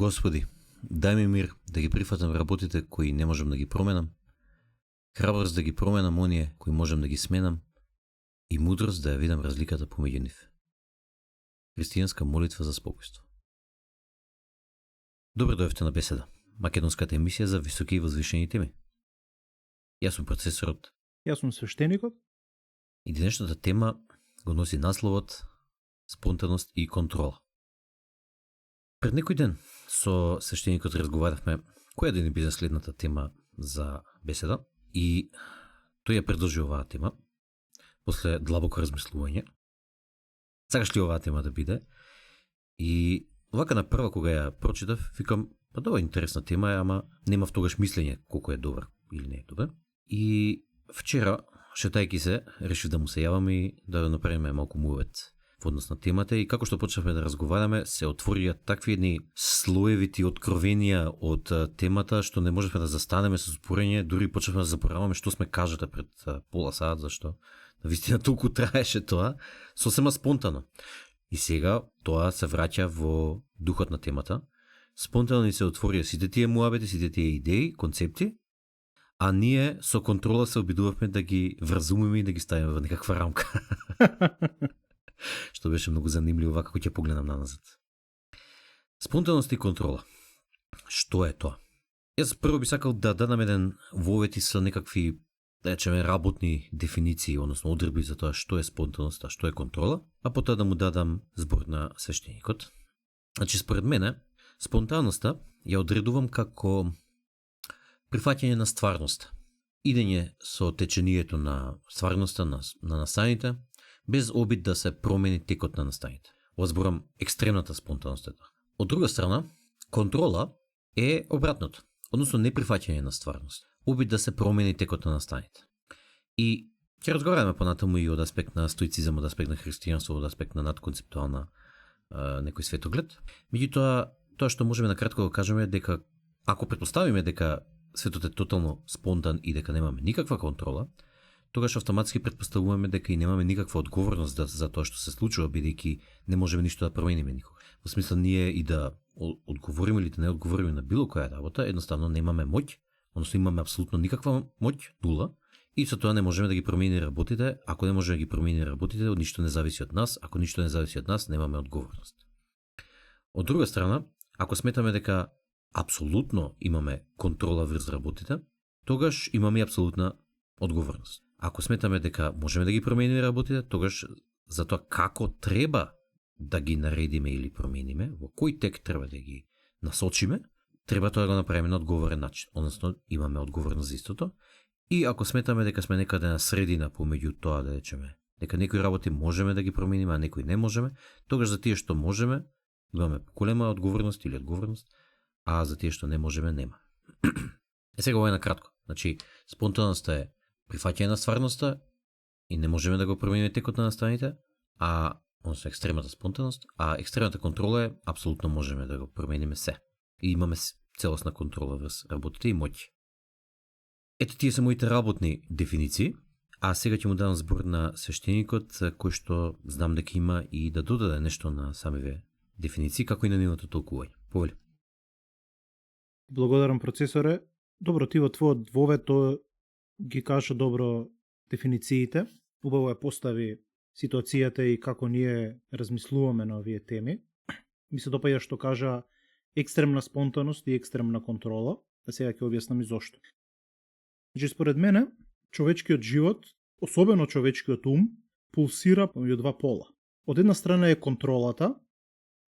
Господи, дај ми мир да ги прифатам работите кои не можам да ги променам, храброст да ги променам оние кои можам да ги сменам и мудрост да ја видам разликата помеѓу нив. Христијанска молитва за спокојство. Добро дојавте на Беседа, македонската емисија за високи и возвишени теми. Јас сум процесорот. Јас сум свештеникот. И денешната тема го носи насловот спонтаност и контрола. Пред некој ден со свештеникот разговаравме која да ни биде следната тема за Беседа и тој ја предложи оваа тема после длабоко размислување. Сакаш ли оваа тема да биде? И вака на прва кога ја прочитав, викам, па добра интересна тема е, ама немав тогаш мислење колку е добар или не е добар. И вчера, шетајки се, решив да му се јавам и да направиме малку мувет во однос на темата и како што почнавме да разговараме, се отворија такви едни слоевити откровенија од темата што не можевме да застанеме со зборење, дури почнавме да забораваме што сме кажата пред пола сат, зашто навистина толку траеше тоа, сосема спонтано. И сега тоа се враќа во духот на темата. Спонтано ни се отворија сите тие муабети, сите тие идеи, концепти, а ние со контрола се обидувавме да ги вразумиме и да ги ставиме во некаква рамка. Што беше многу занимливо вака кога ќе погледам наназад. Спонтаност и контрола. Што е тоа? Јас прво би сакал да дадам еден вовети со некакви, да речеме, работни дефиниции, односно одредби за тоа што е спонтаност, а што е контрола, а потоа да му дадам збор на свештеникот. Значи, според мене, спонтаноста ја одредувам како прифаќање на стварноста. Идење со течението на стварноста, на настаните, без обид да се промени текот на настаните. Ова зборам екстремната спонтаност е тоа. Од друга страна, контрола е обратното, односно неприфаќање на стварност. Обид да се промени текот на настаните. И ќе разговараме понатаму и од аспект на стоицизам, од аспект на христијанство, од аспект на надконцептуална некој светоглед. Меѓутоа, тоа што можеме на кратко да кажеме дека ако претпоставиме дека светот е тотално спонтан и дека немаме никаква контрола, тогаш автоматски претпоставуваме дека и немаме никаква одговорност за тоа што се случува, бидејќи не можеме ништо да промениме никога. Во смисла ние и да одговориме или да не одговориме на било која работа, едноставно немаме моќ, односно имаме апсолутно никаква моќ, нула, и со тоа не можеме да ги промениме работите. Ако не можеме да ги промениме работите, од ништо не зависи од нас, ако ништо не зависи од нас, немаме одговорност. Од друга страна, ако сметаме дека апсолутно имаме контрола врз работите, тогаш имаме и апсолутна одговорност. Ако сметаме дека можеме да ги промениме работите, тогаш за тоа како треба да ги наредиме или промениме, во кој тек треба да ги насочиме, треба тоа да го направиме на одговорен начин, односно имаме одговорност за истото. И ако сметаме дека сме некаде на средина помеѓу тоа, да речеме, дека некои работи можеме да ги промениме, а некои не можеме, тогаш за тие што можеме, имаме голема одговорност или одговорност, а за тие што не можеме, нема. Сега ова е на кратко. Значи, спонтаноста е прифаќање на стварноста и не можеме да го промениме текот на настаните, а односно екстремната спонтаност, а екстремната контрола е апсолутно можеме да го промениме се. И имаме целосна контрола врз работите и моќ. Ето тие се моите работни дефиниции, а сега ќе му дадам збор на свештеникот, кој што знам дека има и да додаде нешто на самиве дефиниции, како и на нивното толкување. Повели. Благодарам, процесоре. Добро, ти во твојот вовет ги кажа добро дефинициите. Убаво ја постави ситуацијата и како ние размислуваме на овие теми. Ми се допаѓа што кажа екстремна спонтаност и екстремна контрола, а сега ќе објаснам и зошто. Значи, според мене, човечкиот живот, особено човечкиот ум, пулсира помеѓу два пола. Од една страна е контролата,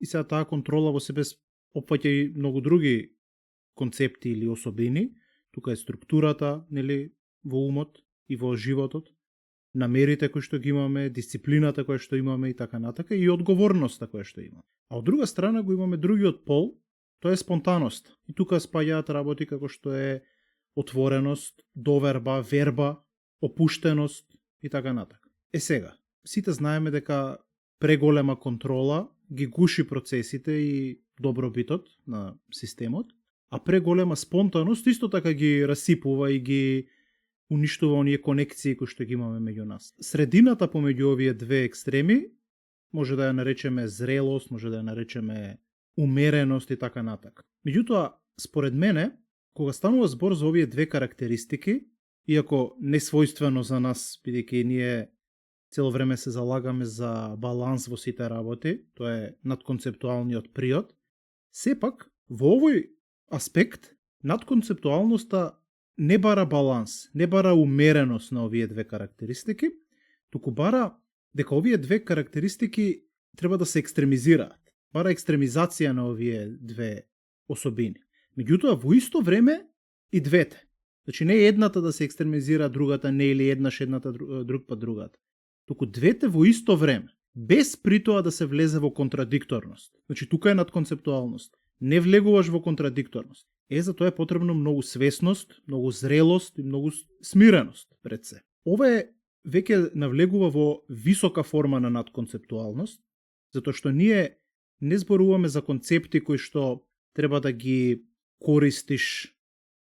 и сега таа контрола во себе опфаќа и многу други концепти или особини. Тука е структурата, нели, во умот и во животот, намерите кои што ги имаме, дисциплината која што имаме и така натака, и одговорноста која што имаме. А од друга страна го имаме другиот пол, тоа е спонтаност. И тука спаѓаат работи како што е отвореност, доверба, верба, опуштеност и така натака. Сега, сите знаеме дека преголема контрола ги гуши процесите и добробитот на системот, а преголема спонтаност исто така ги расипува и ги уништува оние конекции кои што ги имаме меѓу нас. Средината помеѓу овие две екстреми може да ја наречеме зрелост, може да ја наречеме умереност и така натака. Меѓутоа, според мене, кога станува збор за овие две карактеристики, иако не својствено за нас, бидејќи ние цело време се залагаме за баланс во сите работи, тоа е надконцептуалниот приод, сепак, во овој аспект, надконцептуалноста не бара баланс, не бара умереност на овие две карактеристики, туку бара дека овие две карактеристики треба да се екстремизираат. Бара екстремизација на овие две особини. Меѓутоа, во исто време и двете. Значи, не едната да се екстремизира, другата не, или еднаш едната, друг пат другата. Туку двете во исто време, без при тоа да се влезе во контрадикторност. Значи, тука е надконцептуалност. Не влегуваш во контрадикторност. За тоа е потребно многу свесност, многу зрелост и многу смиреност пред се. Ова е веќе навлегува во висока форма на надконцептуалност, затоа што ние не зборуваме за концепти кои што треба да ги користиш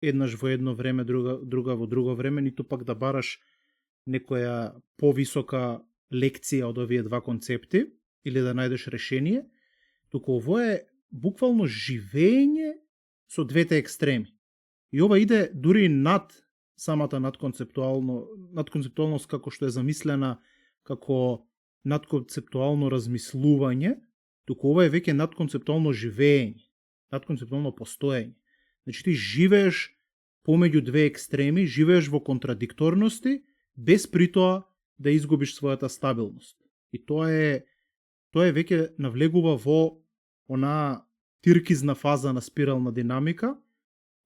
еднаш во едно време, друга во друго време, ниту пак да бараш некоја повисока лекција од овие два концепти или да најдеш решение, туку ово е буквално живење со двете екстреми. И ова иде дури над самата надконцептуалност како што е замислена како надконцептуално размислување, туку ова е веќе надконцептуално живење, надконцептуално постоење. Значи ти живееш помеѓу две екстреми, живееш во контрадикторности, без при тоа да изгубиш својата стабилност. И тоа е веќе навлегува во она тиркизна фаза на спирална динамика,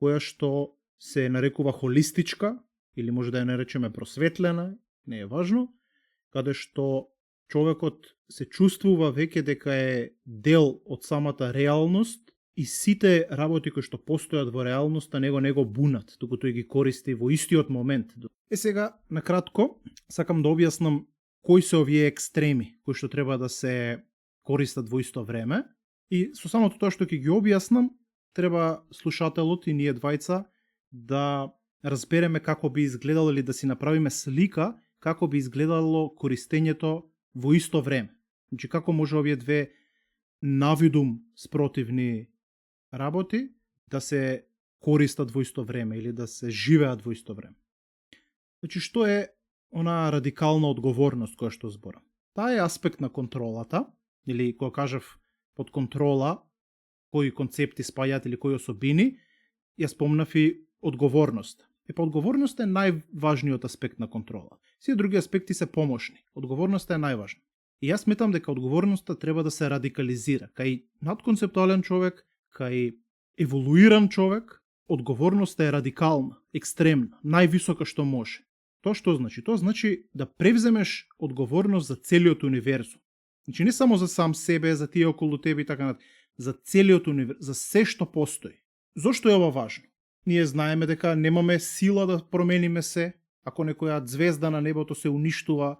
која што се нарекува холистичка, или може да ја наречеме просветлена, не е важно, каде што човекот се чувствува веќе дека е дел од самата реалност и сите работи кои што постојат во реалноста него не го бунат, туку тој ги користи во истиот момент. Сега, накратко, сакам да објаснам кои се овие екстреми кои што треба да се користат во исто време. И со самото тоа што ќе ги објаснам, треба слушателот и ние двајца да разбереме како би изгледало или да си направиме слика како би изгледало користењето во исто време. Значи како може овие две навидум спротивни работи да се користат во исто време или да се живеат во исто време. Значи што е она радикална одговорност која што зборам? Таа е аспект на контролата, или кога кажав под контрола, кои концепти спајат или кои особини, ја спомнав и одговорност. Па одговорноста е најважниот аспект на контрола. Сите други аспекти се помошни. Одговорноста е најважна. И јас сметам дека одговорноста треба да се радикализира. Кај надконцептуален човек, кај еволуиран човек, одговорноста е радикална, екстремна, највисока што може. Тоа што значи? Тоа значи да превземеш одговорност за целиот универзум. Значи не само за сам себе, за тие околу тебе и така натаму, за целиот универзум, за се што постои. Зошто е ова важно? Ние знаеме дека немаме сила да промениме се, ако некоја звезда на небото се уништува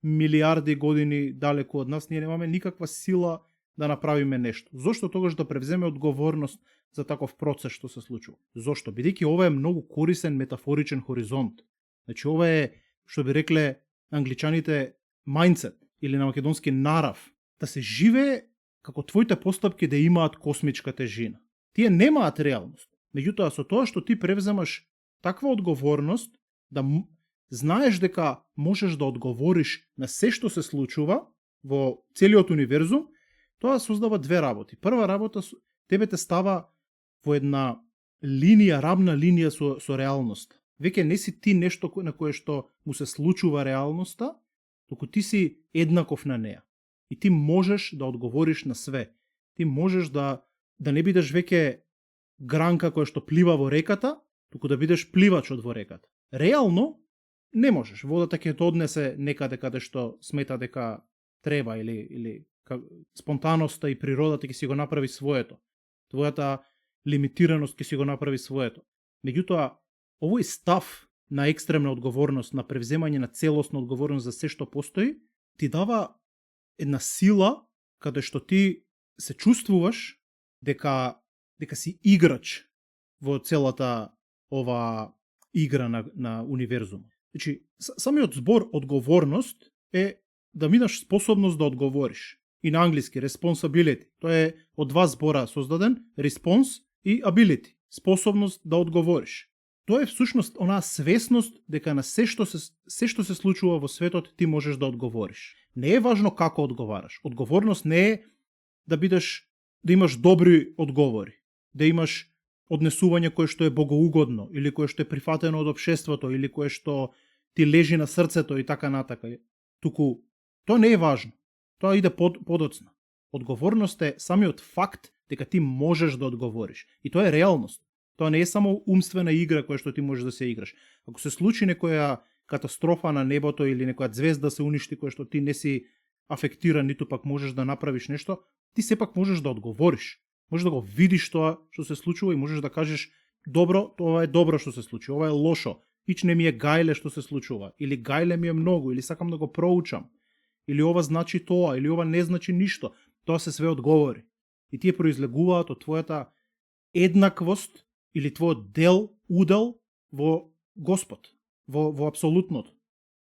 милиарди години далеку од нас, ние немаме никаква сила да направиме нешто. Зошто тогаш да превземе одговорност за таков процес што се случува? Зошто? Бидејќи ова е многу корисен метафоричен хоризонт. Значи ова е, што би рекле англичаните, mindset или на македонски нарав, да се живее како твоите постапки да имаат космичка тежина. Тие немаат реалност. Меѓутоа, со тоа што ти превземаш таква одговорност, да знаеш дека можеш да одговориш на се што се случува во целиот универзум, тоа создава две работи. Прва работа, тебе те става во една линија, равна линија со реалноста. Веќе не си ти нешто на кое што му се случува реалноста, туку ти си еднаков на неа. И ти можеш да одговориш на све. Ти можеш да не бидеш веќе гранка која што плива во реката, туку да бидеш пливачот во реката. Реално не можеш. Водата ќе те однесе некаде каде што смета дека треба или спонтаноста и природата ќе си го направи своето. Твојата лимитираност ќе си го направи своето. Меѓутоа, овој став на екстремна одговорност, на превземање на целосна одговорност за се што постои, ти дава една сила каде што ти се чувствуваш дека си играч во целата ова игра на универзум. Значи, самиот збор одговорност е да имаш способност да одговориш. и на англиски responsibility. Тоа е од два збора создаден, response и ability, способност да одговориш. Тоа е всушност онаа свесност дека на се што се случува во светот ти можеш да одговориш. Не е важно како одговараш. Одговорност не е да имаш добри одговори, да имаш однесување кое што е богоугодно или кое што е прифатено од општеството или кое што ти лежи на срцето и така натака. Туку тоа не е важно. Тоа иде подоцна. Одговорност е самиот факт дека ти можеш да одговориш. И тоа е реалност. Тоа не е само умствена игра која што ти можеш да се играш. Ако се случи некоја катастрофа на небото или некоја ѕвезда се уништи која што ти не си афектиран, ниту пак можеш да направиш нешто, ти сепак можеш да одговориш. Можеш да го видиш тоа што се случува и можеш да кажеш добро, тоа е добро што се случи, ова е лошо, ич не ми е гајле што се случува, или гајле ми е многу, или сакам да го проучам, или ова значи тоа, или ова не значи ништо. Тоа се све одговори. И тие произлегуваат од твојата еднаквост или твојот удел во Господ, во апсолутното.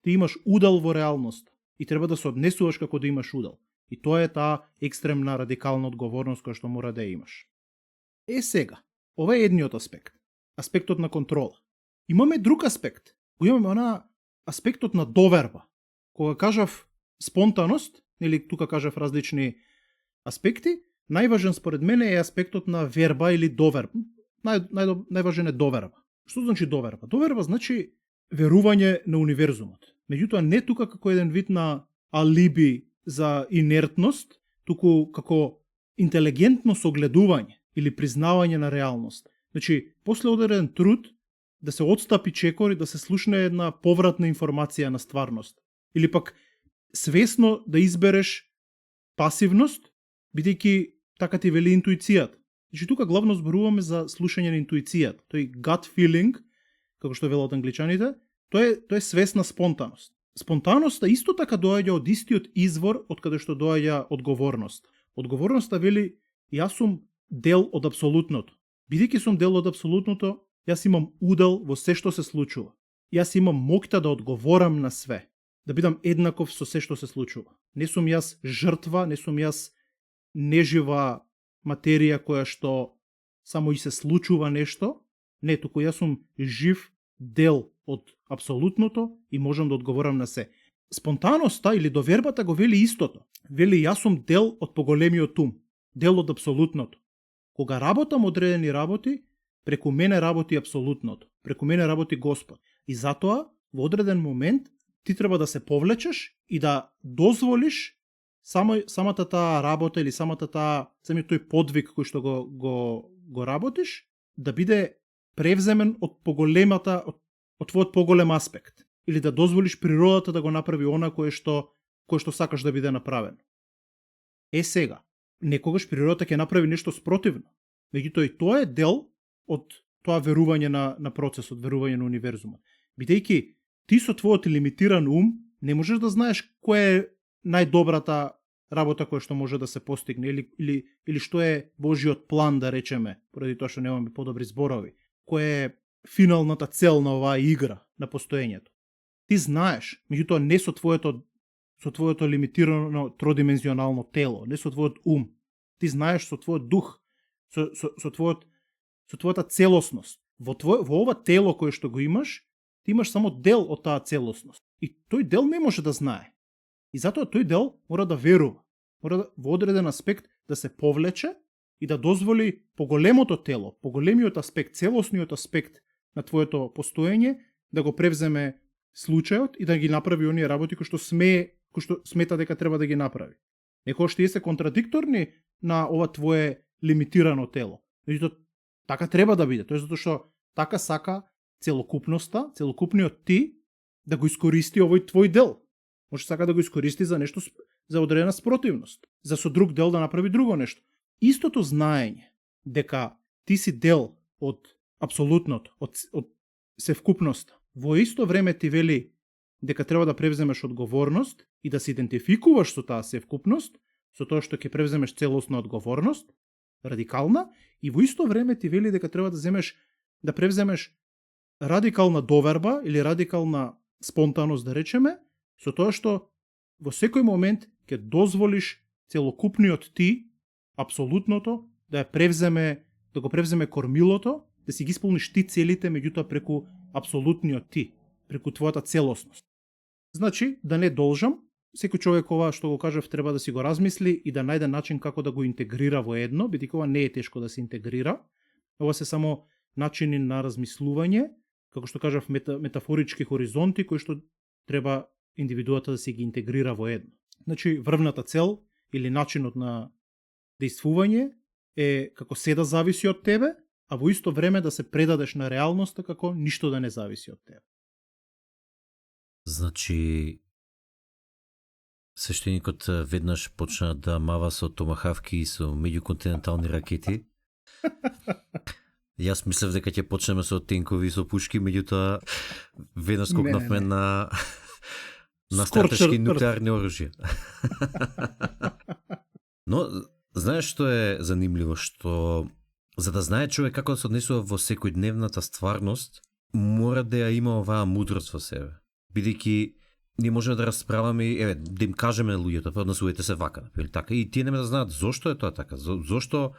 Ти имаш удел во реалност и треба да се однесуваш како да имаш удел. И тоа е таа екстремна радикална одговорност која што мора да ја имаш. Сега, ова е едниот аспект. Аспектот на контрола. Имаме друг аспект. Го имаме аспектот на доверба. Кога кажав спонтаност, или тука кажав различни аспекти, најважен според мене е аспектот на верба или доверба. Најважен е доверба. Што значи доверба? Доверба значи верување на универзумот. Меѓутоа не тука како еден вид на алиби за инертност, туку како интелигентно согледување или признавање на реалност. Значи, после одреден труд да се отстапи чекор и да се слушне една повратна информација на стварност. Или пак свесно да избереш пасивност, бидејќи така ти вели интуицијата. Значи, тука главно зборуваме за слушање на интуицијата. Тој gut feeling, како што велат англичаните, тоа е свесна спонтаност. Спонтаноста исто така доаѓа од истиот извор од каде што доаѓа одговорност. Одговорноста вели, јас сум дел од апсолутното. Бидејќи сум дел од апсолутното, јас имам удел во се што се случува. Јас имам моќта да одговорам на све, да бидам еднаков со се што се случува. Не сум јас жртва, не сум јас нежива материја која што само и се случува нешто, не, туку јас сум жив дел од апсолутното и можам да одговорам на се. Спонтаноста или довербата го вели истото. Вели јас сум дел од поголемиот ум, дел од апсолутното. Кога работам одредени работи, преку мене работи апсолутното, преку мене работи Господ. И затоа, во одреден момент, ти треба да се повлечеш и да дозволиш самата таа работа или самиот тој подвиг кој што го работиш, да биде превземен од од твојот поголем аспект. Или да дозволиш природата да го направи она кое што сакаш да биде направено. Сега, некогаш природата ќе направи нешто спротивно. Меѓутоа и тоа е дел од тоа верување на процесот, верување на универзумот. Бидејќи ти со твојот лимитиран ум не можеш да знаеш која е најдобрата работа која што може да се постигне или што е Божиот план, да речеме, поради тоа што немаме подобри зборови. Која е финалната цел на оваа игра на постоењето. Ти знаеш, меѓутоа не со твоето лимитирано тродимензионално тело, не со твојот ум. Ти знаеш со твојот дух, со твојата целосност. Во ова тело кое што го имаш, ти имаш само дел од таа целосност. И тој дел не може да знае. И затоа тој дел мора да верува. Мора во одреден аспект да се повлече и да дозволи поголемото тело, поголемиот аспект, целосниот аспект на твоето постоење да го превземе случајот и да ги направи оние работи кои што смета дека треба да ги направи. Некогаш тие се контрадикторни на ова твое лимитирано тело. Меѓутоа, така треба да биде. Тоа е затоа што така сака целокупноста, целокупниот ти да го искористи овој твој дел. Може сака да го искористи за нешто, за одредена спротивност, за со друг дел да направи друго нешто. Истото знаење дека ти си дел од апсолутното, од севкупноста, во исто време ти вели дека треба да превземеш одговорност и да се идентификуваш со таа севкупност, со тоа што ќе превземеш целосна одговорност, радикална, и во исто време ти вели дека треба да превземеш радикална доверба или радикална спонтаност, да речеме, со тоа што во секој момент ќе дозволиш целокупниот ти, апсолутното, да го превземе кормилото, да си ги исполниш ти целите, меѓутоа преку апсолутниот ти, преку твојата целосност. Значи, да не должам, секој човек ова што го кажав треба да си го размисли и да најде начин како да го интегрира во едно, бидејќи ова не е тешко да се интегрира. Ова се само начини на размислување, како што кажав, метафорички хоризонти кои што треба индивидуата да се ги интегрира во едно. Значи, врвната цел или начинот на действување е како се да зависи од тебе, а во исто време да се предадеш на реалноста како ништо да не зависи од тебе. Значи, свештеникот веднаш почна да мава со томахавки и со меѓуконтинентални ракети. Јас мислев дека ќе почнеме со тенкови и со пушки, меѓутоа веднаш скокнавме на стратешки нуклеарни оружја. Но, знаеш што е занимливо? Што за да знае човек како да се однесува во секојдневната стварност, мора да ја има оваа мудрост во себе. Бидејќи ние можеме да расправаме, да им кажеме луѓето, па однесувајте се вака, или така, и тие нема да знаат зошто е тоа така, зошто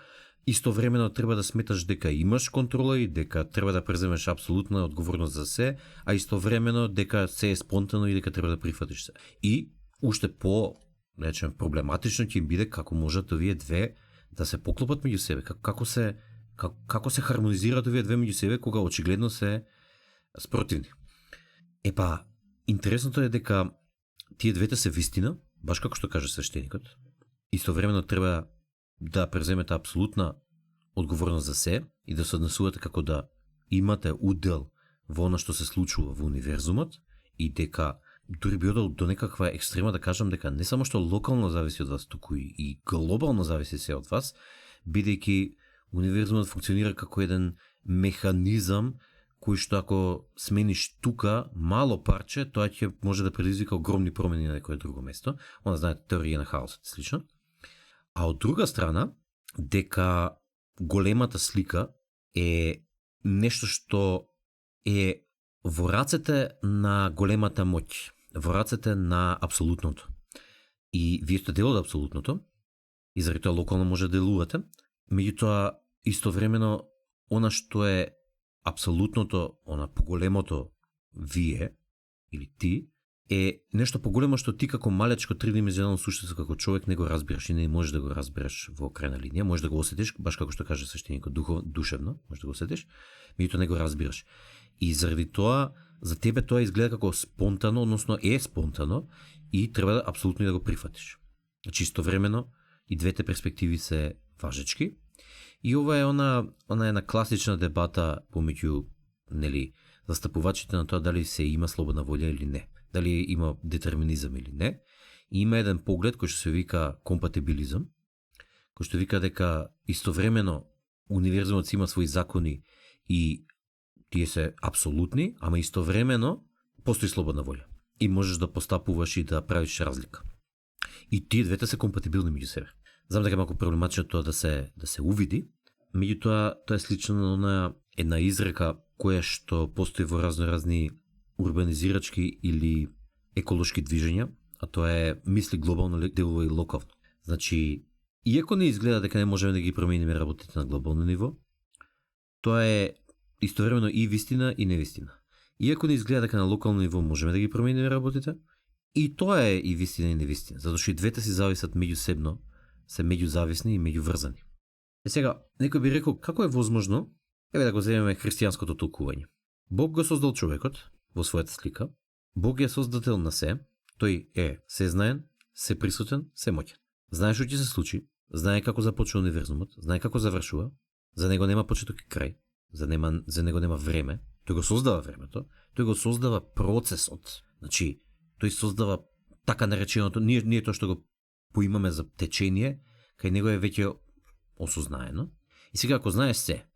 истовремено треба да сметаш дека имаш контрола и дека треба да преземеш апсолутна одговорност за се, а истовремено дека се е спонтано и дека треба да прифатиш се. И уште по, речем, проблематично ќе им биде како можат овие две да се поклопат меѓу себе, како се хармонизираат овие две меѓу себе кога очигледно се спротивни. Епа, интересното е дека тие двете се вистина, баш како што каже свештеникот. Истовремено треба да преземете апсолутна одговорност за се и да се однесувате како да имате удел во она што се случува во универзумот и дека дури би одел до некаква екстрема да кажам дека не само што локално зависи од вас, туку и глобално зависи се од вас, бидејќи универзумот функционира како еден механизам кој што ако смениш тука мало парче, тоа ќе може да предизвика огромни промени на некое друго место. Она знаете теорија на хаосот слично. А од друга страна, дека големата слика е нешто што е во рацете на големата моќ, во рацете на апсолутното. И вие сте дел од апсолутното, и заради тоа локално може да делувате, меѓутоа истовремено она што е апсолутното, она поголемото вие или ти, е нешто поголемо што ти како малечко тридимензионално суштество како човек не го разбираш и не можеш да го разбереш во крајна линија, можеш да го осетиш, баш како што каже свештеникот, душевно, можеш да го осетиш, меѓутоа не го разбираш. И заради тоа, за тебе тоа изгледа како спонтано, односно е спонтано и треба да апсолутно да го прифатиш. Значи истовремено и двете перспективи се важечки. И ова е она една класична дебата помеѓу, нели, застапувачите на тоа дали се има слободна волја или не, дали има детерминизам или не. И има еден поглед кој што се вика компатибилизам, кој што вика дека истовремено универзумот има своји закони и тие се апсолутни, ама истовремено постои слободна волја. И можеш да постапуваш и да правиш разлика. И тие двете се компатибилни меѓу себе. Знам дека е малку проблематично тоа да се увиди, меѓутоа тоа е слично на една изрека која што постои во разни урбанизирачки или еколошки движења, а тоа е мисли глобално, делува и локално. Значи, иако не изгледа дека не можеме да ги промениме работите на глобално ниво, тоа е истовремено и вистина и невистина. Иако не изгледа дека на локално ниво можеме да ги промениме работите, и тоа е и вистина и невистина, затоа што и двете си зависат меѓусебно, се меѓузависни и меѓуврзани. Сега, некој би рекол, како е возможно, да го земеме христијанското толкување. Бог го создал човекот во својата слика, Бог е создател на се, тој е сезнаен, се присутен, се моќен. Знае што ќе се случи, знае како започва универзумот, знае како завршува, за него нема почеток и крај, за него нема време, тој го создава времето, тој го создава процесот. Значи, тој создава така нареченото, ние тоа што го поимаме за течение, кај него е веќе осознаено. И сега ако знаеш се,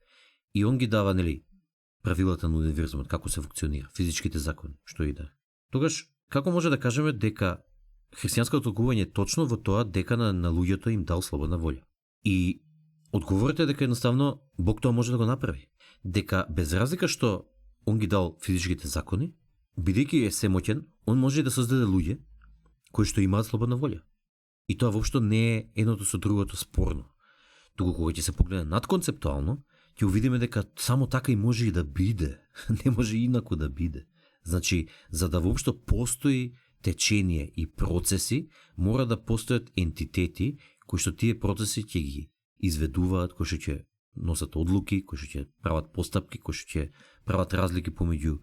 и он ги дава, нели, правилата на универзумот, како се функционира, физичките закони, што и да. Тогаш, како може да кажеме дека христијанското толкување е точно во тоа дека на луѓето им дал слободна волја? И одговорот е дека едноставно Бог тоа може да го направи. Дека без разлика што он ги дал физичките закони, бидејќи е семоќен, он може да создаде луѓе кои што имаат слободна волја. И тоа воопшто не е едното со другото спорно. Туку кога ќе се погледа надконцептуално, ќе увидиме дека само така и може и да биде. Не може инаку да биде. Значи, за да воопшто постои течение и процеси, мора да постојат ентитети кои што тие процеси ќе ги изведуваат, кои што ќе носат одлуки, кои што ќе прават постапки, кои што ќе прават разлики помеѓу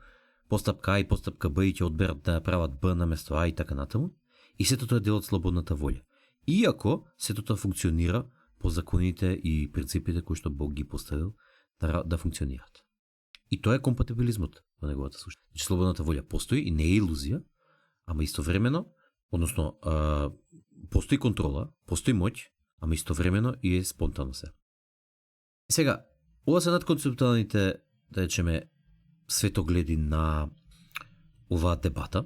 постапка А и постапка Б и ќе одберат да прават Б наместо А и така натаму. И сето тоа е дел од слободната волја. Иако сето тоа функционира по законите и принципите кои што Бог ги поставил да функционираат. И тоа е компатибилизмот во неговата суштина. Значи слободната волја постои и не е илузија, ама истовремено, односно постои контрола, постои моќ, ама истовремено и е спонтано се. Сега, ова се надконцептуалните, да речеме, светогледи на оваа дебата.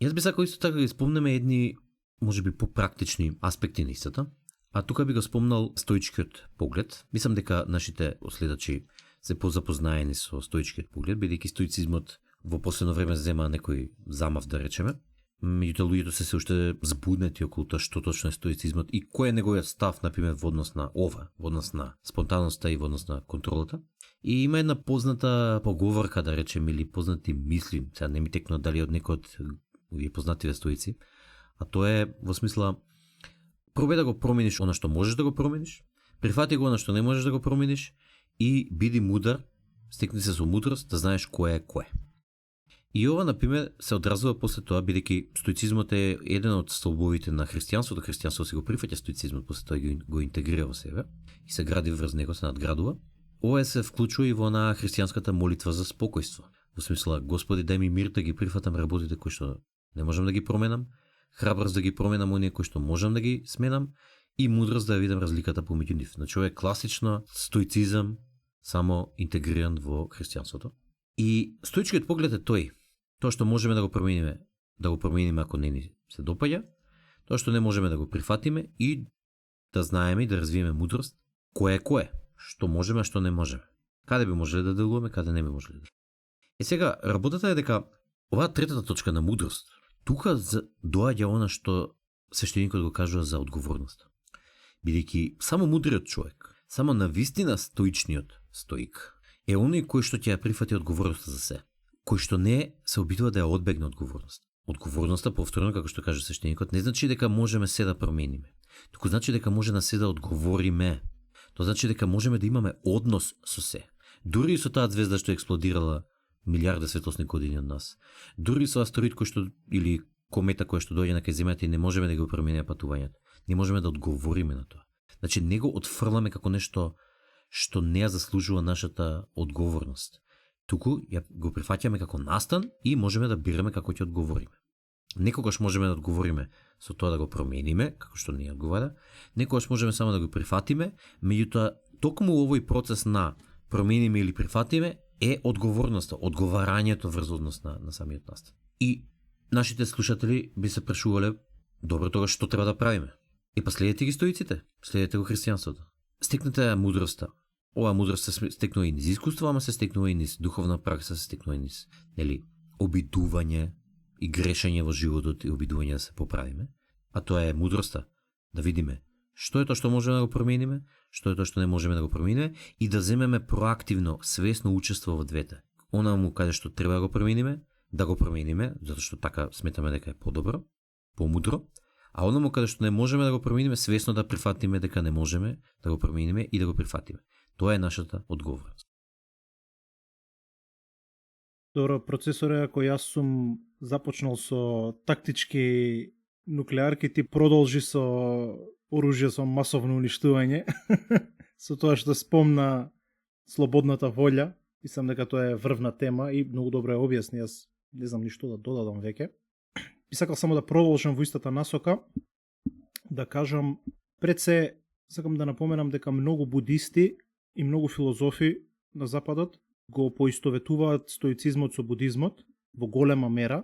Јас би сакал исто така да спомнеме едни, можеби попрактични аспекти на истата, а тука би го спомнал стоичкиот поглед. Мислам дека нашите следачи се позапознаени со стоичкиот поглед, бидејќи стоицизмот во последно време зема некој замав, да речеме. Меѓутоа луѓето се уште збуднети околу тоа што точно е стоицизмот и кој е неговиот став, например, во однос на ова, во однос на спонтанноста и во однос на контролата. И има една позната поговорка, да речем, или познати мисли, сега не ми текно дали од некој од овие познативе стоици, а тоа е во смисла пробај да го промениш она што можеш да го промениш, прифати го она што не можеш да го промениш и биди мудар, стекни се со мудрост да знаеш кој е кој. И ова, например, се одразува после тоа, бидејќи стоицизмот е еден од столбовите на христијанството. Христијанството се го прифаќа стоицизмот, после тоа го интегрира во себе и се гради врз него, се надградува. Ова се вклучува и во на христијанската молитва за спокојство. Во смисла, Господи, дај ми мир да ги прифатам работите кои што не можам да ги променам, храброст да ги променам оние кои што можам да ги сменам и мудрост да видам разликата помеѓу нив. Значи, ова е класично стоицизам, само интегриран во христијанството. И стоичкиот поглед е тој. Тоа што можеме да го промениме ако не ни се допаѓа, тоа што не можеме да го прифатиме и да знаеме и да развиеме мудрост, кој е, што можеме, а што не можеме. Каде би можеле да делуваме, каде не би можеле да. И сега, работата е дека оваа третата точка на мудрост, тука доаѓа она што свештеникот го кажува за одговорност. Бидејќи само мудриот човек, само навистина стоичниот стоик, е оној кој што ќе ја прифати одговорноста за се. Кој што не се обидува да ја одбегне одговорност. Одговорноста, повторно, како што каже свештеникот, не значи дека можеме се да промениме. Туку значи дека може на се да одговориме. Тоа значи дека можеме да имаме однос со се. Дури и со таа звезда што експлодирала милиарди светлосни години од нас. Дури и со астероид кој што или комета која што доаѓа на кај земјата и не можеме да го промениме патувањето. Не можеме да одговориме на тоа. Значи не го отфрламе како нешто што не ја заслужува нашата одговорност. Туку ја го прифаќаме како настан и можеме да бираме како ќе одговориме. Некогаш можеме да одговориме со тоа да го промениме, како што не одговара, некогаш можеме само да го прифатиме, меѓутоа токму овој процес на промениме или прифатиме е одговорноста, одговарањето врз однос на самиот настан. И нашите слушатели би се прашувале, добро, тогаш што треба да правиме? И па следете ги стоиците, следете го христијанството. Стекнете мудроста. Ова мудрост се стекнува и низ искуство, ама се стекнува и низ духовна пракса, се стекнува и низ, обидување и грешење во животот и обидување да се поправиме. А тоа е мудроста, да видиме што е тоа што можеме да го промениме, што е тоа што не можеме да го промениме и да земеме проактивно, свесно учество во двете. Онаму каде што треба да го промениме, затоа што така сметаме дека е подобро, помудро, а онаму каде што не можеме да го промениме, свесно да прифатиме дека не можеме да го промениме и да го прифатиме. Тоа е нашата одговорност. Добро, процесоре, ако јас сум започнал со тактички нуклеарки, ти продолжи со оружје со масовно уништување, со тоа што спомна слободната волја. Мислам дека тоа е врвна тема и многу добро ја објасни, јас не знам ништо да додадам веќе. Би сакал само да продолжам во истата насока, да кажам, пред се сакам да напоменам дека многу будисти и многу филозофи на Западот го поистоветуваат стоицизмот со будизмот во голема мера.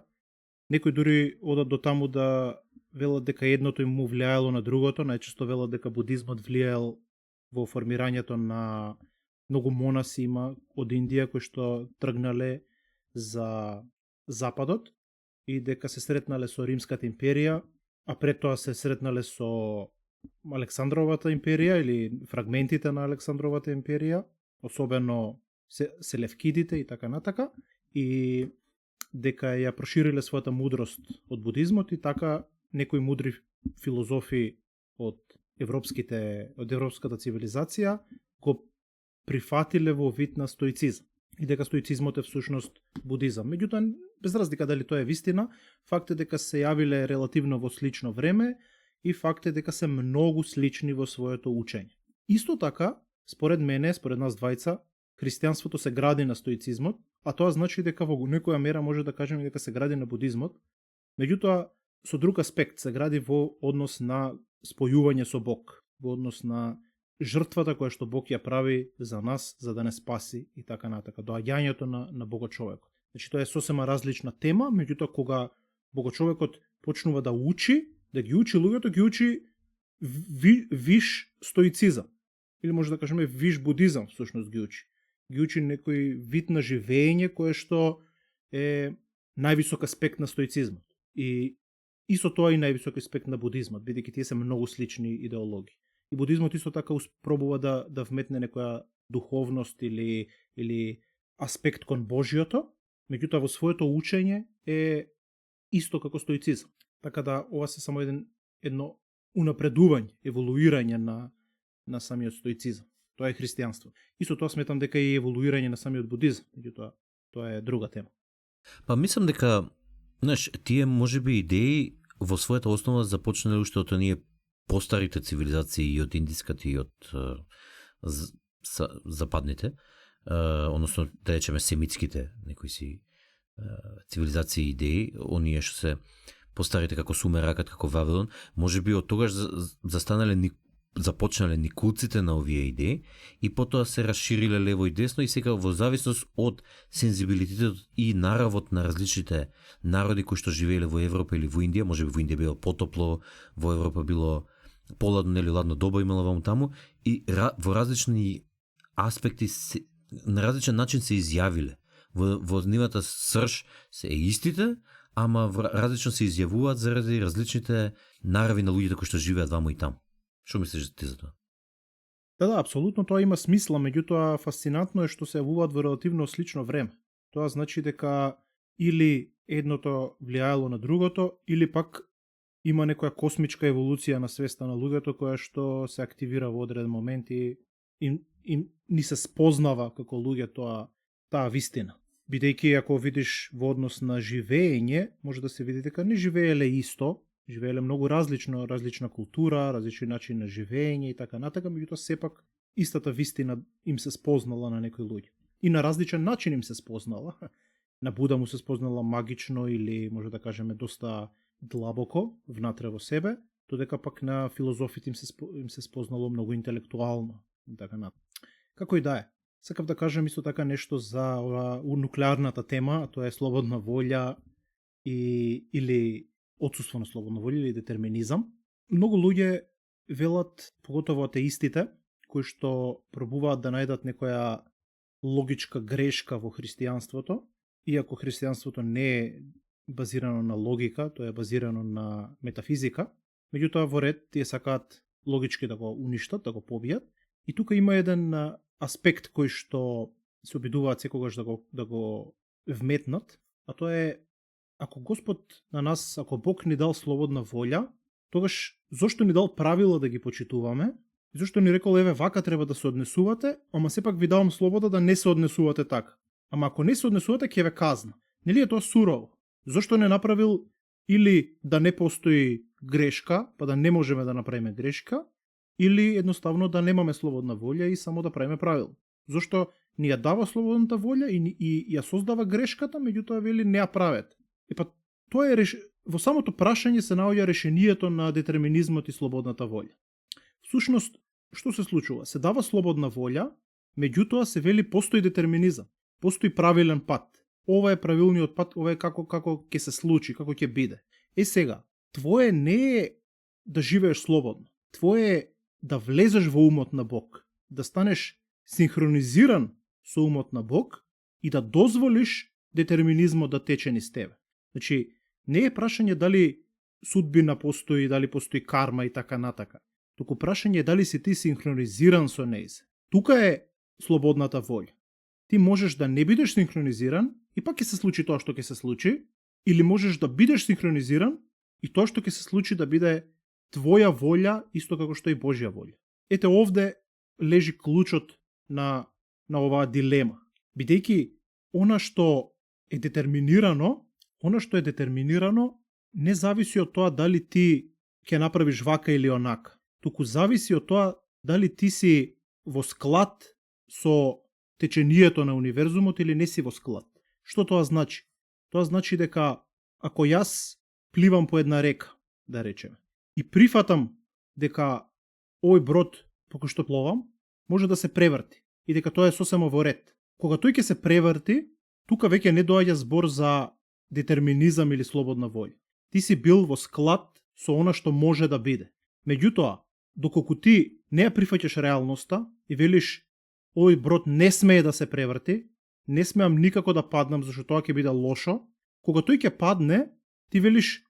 Некои дури одат до таму да велат дека едното им му влијаело на другото, најчесто велат дека будизмот влијаел во формирањето на многу монаси има од Индија кои што тргнале за Западот и дека се сретнале со Римската империја а пред тоа се сретнале со Александровата империја или фрагментите на Александровата империја, особено селевкидите и така натака, и дека ја прошириле својата мудрост од будизмот, и така некои мудри филозофи од европската цивилизација го прифатиле во вид на стоицизам, и дека стоицизмот е всушност будизам. Меѓутоа, без разлика дали тоа е вистина, факт е дека се јавиле релативно во слично време, и факт е дека се многу слични во своето учење. Исто така, според мене, според нас двајца, христијанството се гради на стоицизмот, а тоа значи дека во некоја мера може да кажеме дека се гради на будизмот, меѓутоа со друг аспект се гради во однос на спојување со Бог, во однос на жртвата која што Бог ја прави за нас, за да не спаси и така натака, доаѓањето на Богочовекот. Значи тоа е сосема различна тема, меѓутоа кога Богочовекот почнува да учи, да ги учи луѓето, ги учи виш стоицизам, или може да кажеме виш будизам, всушност ги учи. Ги учи некој вид на живење кое што е највисок аспект на стоицизмот. И исто тоа и највисок аспект на будизмот, бидејќи тие се многу слични идеологии. И будизмот исто така пробува да вметне некоја духовност или аспект кон Божиото, меѓутоа во своето учење е исто како стоицизам. Така да ова се само едно унапредување, еволуирање на самиот стоицизам. Тоа е христијанство. Исто тоа сметам дека е еволуирање на самиот будизам, меѓутоа тоа е друга тема. Па мислам дека, тие можеби идеи во својата основа започнале уште од оние постарите цивилизации, и од индиската и од западните, односно да речеме семитските некои си цивилизации и идеи, оние што се постарите како Сумеракот, како Вавилон, можеби од тогаш започнале никулците на овие идеи и потоа се расшириле лево и десно, и сега во зависност од сензибилитетот и наравот на различните народи кои што живееле во Европа или во Индија, можеби во Индија било потопло, во Европа било поладно или ладно доба имало ваму таму, и во различни аспекти на различен начин се изјавиле. Во нивната срж се истите, ама различно се изјавуваат заради различните нарави на луѓето кои што живеат ваму и таму. Што мислиш ти за тоа? Да, апсолутно тоа има смисла, меѓутоа фасцинантно е што се јавуваат во релативно слично време. Тоа значи дека или едното влијаело на другото, или пак има некоја космичка еволуција на свеста на луѓето која што се активира во одреден момент и ни се спознава како луѓе таа вистина. Бидејќи ако видиш во однос на живење, може да се види дека не живееле исто, живееле многу различна култура, различни начини на живење и така натака, меѓутоа сепак истата вистина им се спознала на некои луѓе. И на различен начин им се спознала. На Буда му се спознала магично или може да кажеме доста длабоко внатре во себе, додека пак на филозофите им се спознало многу интелектуално и така натака. Како и да е. Сакав да кажам исто така нешто за нуклеарната тема, а тоа е слободна волја или отсуство на слободна волја или детерминизам. Многу луѓе велат, поготово атеистите, кои што пробуваат да најдат некоја логичка грешка во христијанството, иако христијанството не е базирано на логика, тоа е базирано на метафизика, меѓутоа во ред тие сакаат логички да го уништат, да го побијат. И тука има еден аспект кој што се обидуваат секогаш да го вметнат, а тоа е ако Господ на нас, ако Бог ни дал слободна волја, тогаш зошто ни дал правила да ги почитуваме? И зошто ни рекол, еве, вака треба да се однесувате, ама сепак ви давам слобода да не се однесувате така. Ама ако не се однесувате, ќе ве казна. Нели е тоа сурово? Зошто не направил или да не постои грешка, па да не можеме да направиме грешка, или едноставно да немаме слободна волја и само да правиме правила? Зошто ни ја дава слободната волја и ја создава грешката, меѓутоа вели не ја правете? Епа, тоа е во самото прашање се наоѓа решението на детерминизмот и слободната волја. Всушност, што се случува? Се дава слободна волја, меѓутоа се вели постои детерминизам, постои правилен пат. Ова е правилниот пат, ова е како ќе се случи, како ќе биде. Сега, твое не е да живееш слободно. Твое е да влезеш во умот на Бог, да станеш синхронизиран со умот на Бог и да дозволиш детерминизмот да тече низ тебе. Значи, не е прашање дали судбина постои, дали постои карма и така натака. Туку прашање е дали си ти синхронизиран со нејзе. Тука е слободната волја. Ти можеш да не бидеш синхронизиран и пак ќе се случи тоа што ќе се случи, или можеш да бидеш синхронизиран и тоа што ќе се случи да биде твоја волја исто како што и Божја волја. Ете овде лежи клучот на оваа дилема. Бидејќи она што е детерминирано не зависи од тоа дали ти ќе направиш вака или онака. Туку зависи од тоа дали ти си во склад со течението на универзумот или не си во склад. Што тоа значи? Тоа значи дека ако јас пливам по една река, да речеме, и прифатам дека овој брод по кој што пловам може да се преврти и дека тоа е сосема во ред. Кога тој ќе се преврти, тука веќе не доаѓа збор за детерминизам или слободна волја. Ти си бил во склад со она што може да биде. Меѓутоа, доколку ти не ја прифаќаш реалноста и велиш овој брод не смее да се преврти, не смеам никако да паднам зашто тоа ќе биде лошо, кога тој ќе падне, ти велиш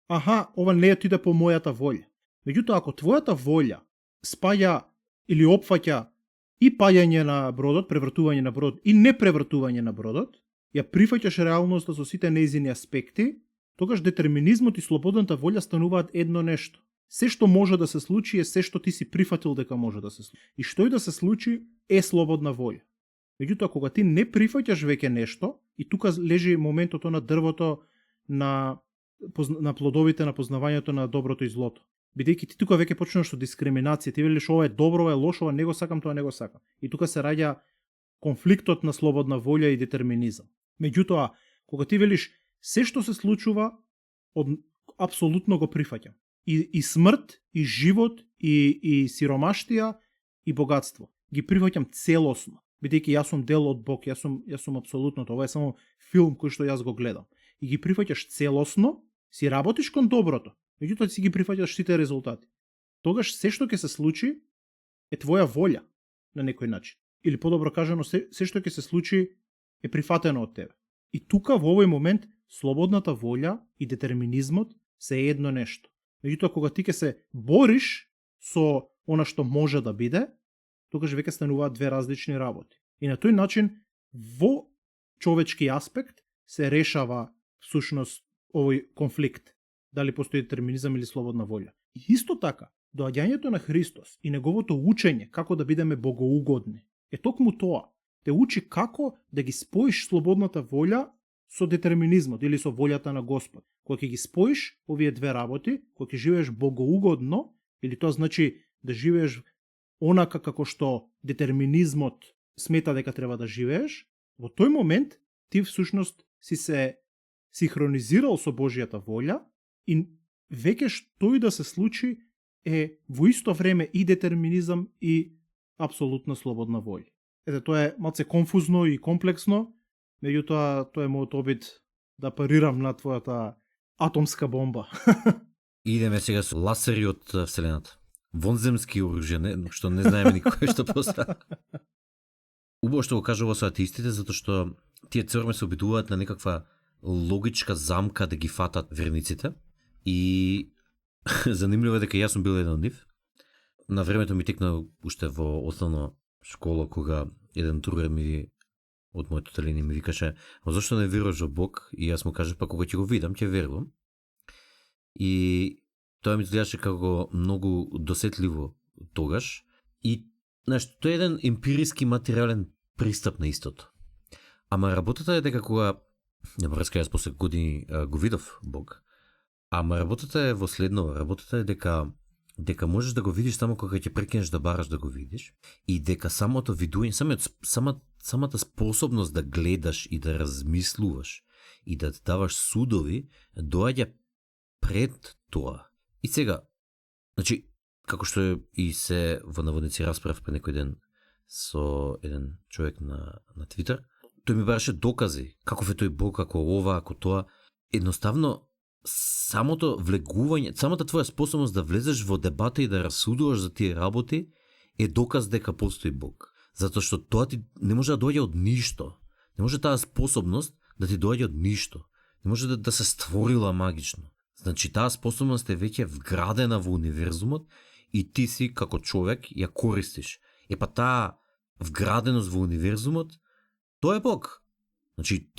аха, ова не отиде по мојата волја. Меѓутоа, ако твојата волја спаја или опфаќа и паѓање на бродот, превртување на бродот и непревртување на бродот, ја прифаќаш реалноста со сите нејзини аспекти, тогаш детерминизмот и слободната волја стануваат едно нешто. Се што може да се случи е се што ти си прифатил дека може да се случи. И што и да се случи е слободна волја. Меѓутоа, кога ти не прифаќаш веќе нешто, и тука лежи моментот на дрвото на плодовите на познавањето на доброто и злото. Бидејќи ти тука веќе почнуваш со дискриминација, ти велиш ова е добро, ова е лошо, ова не го сакам, тоа не го сакам. И тука се раѓа конфликтот на слободна волја и детерминизам. Меѓутоа, кога ти велиш се што се случува, апсолутно го прифаќам. И смрт, и живот, и сиромаштија, и богатство. Ги прифаќам целосно, бидејќи јас сум дел од Бог, јас сум апсолутното. Ова е само филм кој што јас го гледам. И ги прифаќаш целосно, си работиш кон доброто, меѓутоа си ги прифаќаш сите резултати. Тогаш се што ќе се случи е твоја волја на некој начин. Или подобро кажано, се што ќе се случи е прифатено од тебе. И тука во овој момент слободната волја и детерминизмот се едно нешто. Меѓутоа, кога ти ќе се бориш со она што може да биде, тогаш веќе стануваат две различни работи. И на тој начин, во човечки аспект, се решава всушност овој конфликт. Дали постои детерминизам или слободна волја. И исто така, доаѓањето на Христос и неговото учење како да бидеме богоугодни е токму тоа. Те учи како да ги споиш слободната волја со детерминизмот или со волјата на Господ. Кога ќе ги споиш овие две работи, кога ќе живееш богоугодно, или тоа значи да живееш онака како што детерминизмот смета дека треба да живееш, во тој момент ти всушност си се синхронизирал со Божјата волја и веќе што и да се случи е во исто време и детерминизам и апсолутна слободна волја. Ете, тоа е малце конфузно и комплексно, меѓутоа тоа е мојот обид да парирам на твојата атомска бомба. Идеме сега со ласери од Вселената. Вонземски оружје, што не знаеме никој што постава. Убаво што го кажува со атеистите, затоа што тие црвме се обидуваат на некаква логичка замка да ги фатат верниците. И занимливо е дека јас сум бил еден од нив. На времето ми текна уште во основна школа, кога еден другар од моето телени ми викаше: "Ма зошто не веруваш во Бог?" И јас му кажав: "Па кога ќе го видам, ќе верувам." И тоа ми изгледаше како многу досетливо тогаш. И знаеш, тоа е еден емпириски материјален пристап на истото. Ама работата е дека кога, нема врска, јас после години го видов Бог. Ама работата е во следно, работата е дека можеш да го видиш само кога ќе прекинеш да бараш да го видиш, и дека самото видување, самата способност да гледаш и да размислуваш и да даваш судови доаѓа пред тоа. И сега, значи, како што и се во наводници расправ пред некој ден со еден човек на Твитер, тој ми бараше докази каков е тој Бог, како ова, како тоа. Едноставно, самото влегување, самата твоја способност да влезеш во дебата и да расудуваш за тие работи е доказ дека постои Бог. Затоа што тоа ти не може да доаѓа од ништо. Не може таа способност да ти доаѓа од ништо. Не може да се створила магично. Значи таа способност е веќе вградена во универзумот и ти си како човек ја користиш. Па таа вграденост во универзумот, тоа е Бог. Значи,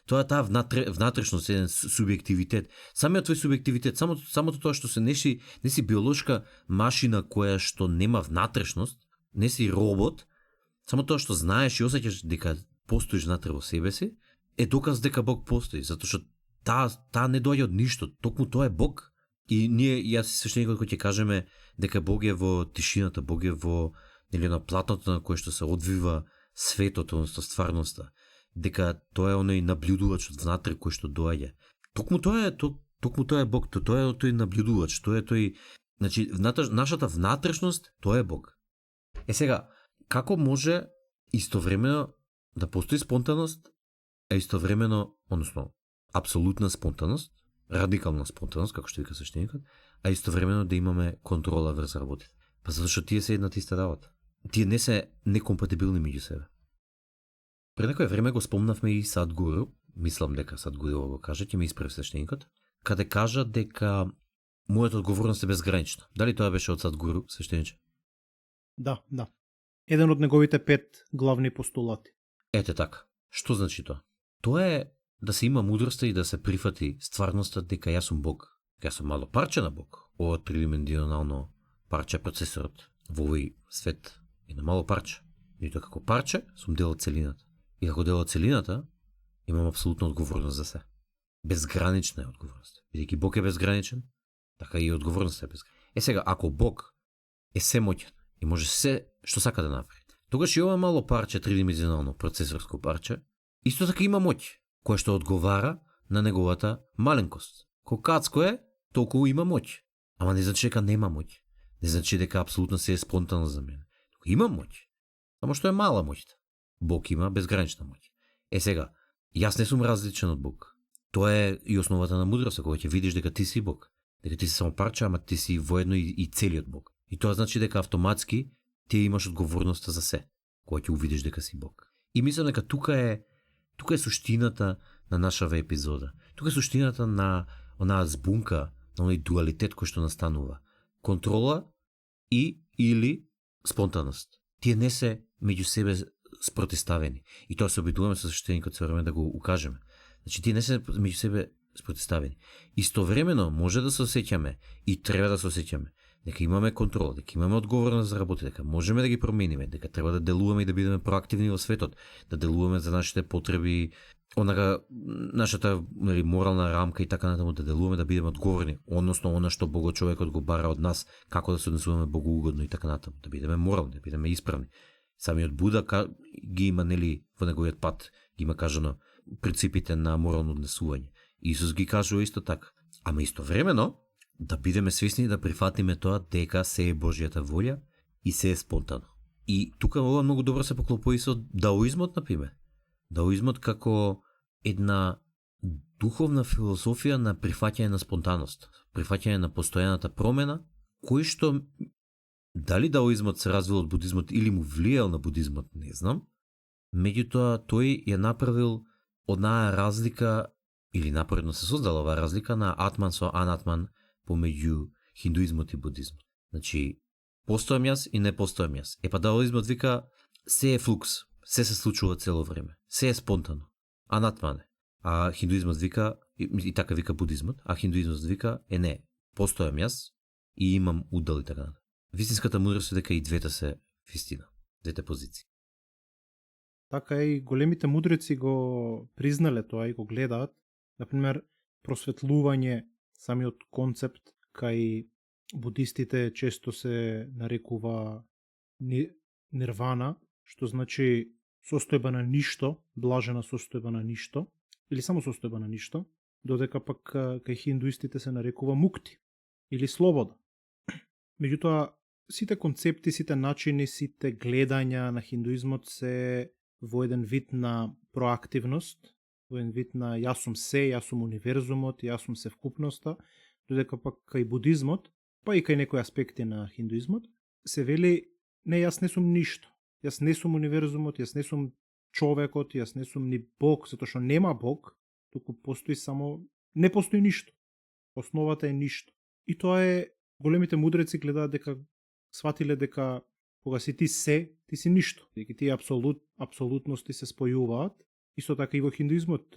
тоа е таа внатрешност, еден субјективитет. Самиот твој субјективитет, самото тоа што не си биолошка машина која што нема внатрешност, не си робот, само тоа што знаеш и осеќаш дека постоиш внатре во себе си, е доказ дека Бог постои, затоа што таа не доаѓа од ништо, токму тоа е Бог. И ние, јас и свештеникот кој ќе кажеме дека Бог е во тишината, Бог е во на платното на кое што се одвива светот, односно стварноста, дека тоа е оној наблюдувач од внатре кој што доаѓа. Токму тоа е Бог, тоа е тој наблюдувач, тоа е тој, значи нашата внатрешност, тоа е Бог. Сега, како може истовремено да постои спонтаност, а истовремено, односно апсолутна спонтаност, радикална спонтаност, како што вика свештеникот, а истовремено да имаме контрола врз работите? Па затоа што тие се една иста работа. Тие не се некомпатибилни меѓу себе. Пред некој време го спомнавме и Садгуру, мислам дека Садгуру го каже, ќе ме исправи свештеникот, каде кажа дека мојата одговорност е безгранична. Дали тоа беше од Садгуру, свештениче? Да. Еден од неговите 5 главни постулати. Ете така. Што значи тоа? Тоа е да се има мудроста и да се прифати стварноста дека јас сум Бог. Јас сум мало парче на Бог. Ова тридимензионално парче процесорот во овој свет е на мало парче. Меѓутоа како парче сум дел од целината. И како дел од целината имам апсолутна одговорност за се. Безгранична е одговорност. Бидејќи Бог е безграничен, така и одговорноста е безгранична. Сега, ако Бог е семоќен и може се што сака да направи, тогаш и ова мало парче, тридимензионално процесорско парче, исто така има моќ, која што одговара на неговата маленкост. Колкацко е, толку има моќ. Ама не значи дека нема моќ. Не значи дека апсолутно се е спонтано за мене. Има моќ. Само што е мала моќта. Бог има безгранична моќ. Сега, јас не сум различен од Бог. Тоа е и основата на мудроста, кога ќе видиш дека ти си Бог. Дека ти си само парче, ама ти си воедно и целиот Бог. И тоа значи дека автоматски ти имаш одговорноста за се, кога ќе увидиш дека си Бог. И мислам дека тука е суштината на нашава епизода. Тука е суштината на онаа збунка, на оној дуалитет кој што настанува. Контрола и или спонтаност. Тие не се меѓу себе спротиставени. И тоа се обидуваме со свештеникот се време да го укажеме. Значи тие не се меѓу себе спротиставени. Истовремено може да се осеќаме и треба да се осеќаме дека имаме контрол, дека имаме одговорност за работа, дека можеме да ги промениме, дека треба да делуваме и да бидеме проактивни во светот, да делуваме за нашите потреби, нашата морална рамка и така натаму, да делуваме да бидеме одговорни, односно она што Богочовекот го бара од нас, како да се однесуваме богоугодно и така натаму, да бидеме морални, да бидеме исправни. Самиот Буда ги има во неговиот пат, ги има кажано принципите на морално однесување. Исус ги кажува исто така. Ама истовремено да бидеме свесни да прифатиме тоа дека се е Божјата волја и се е спонтано. И тука ова многу добро се поклопува и со даоизмот, например. Даоизмот како една духовна философија на прифаќање на спонтаност, прифаќање на постојаната промена, кој што дали даоизмот се развил од будизмот или му влијал на будизмот, не знам. Меѓутоа тој ја направил однаа разлика или напоредно се создала оваа разлика на атман со анатман помеѓу хиндуизмот и будизмот. Значи, постојам јас и не постојам јас. Па даоизмот вика се е флукс, се случува цело време, се е спонтано. Анатман е. А хиндуизмот вика, и така вика будизмот, а хиндуизмот вика не, постојам јас и имам удел и така натаму. Вистинската мудрост е дека и двете се вистина, двете позиции. Така и големите мудреци го признале тоа и го гледаат. Например, просветлување, самиот концепт кај будистите често се нарекува нирвана, што значи состојба на ништо, блажена состојба на ништо, или само состојба на ништо, додека пак кај хиндуистите се нарекува мукти, или слобода. Меѓутоа, сите концепти, сите начини, сите гледања на хиндуизмот се во еден вид на проактивност, во еден вид на јас сум се, јас сум универзумот, јас сум севкупноста, додека пак кај будизмот, па и кај некои аспекти на хиндуизмот, се вели не, јас не сум ништо. Јас не сум универзумот, јас не сум човекот, јас не сум ни Бог, затоа што нема Бог, туку постои само, не постои ништо. основата е ништо. И тоа е, големите мудреци гледаат дека, сватиле дека кога си ти се, ти си ништо. Дека тие апсолутности се спојуваат. Исто така и во хиндуизмот,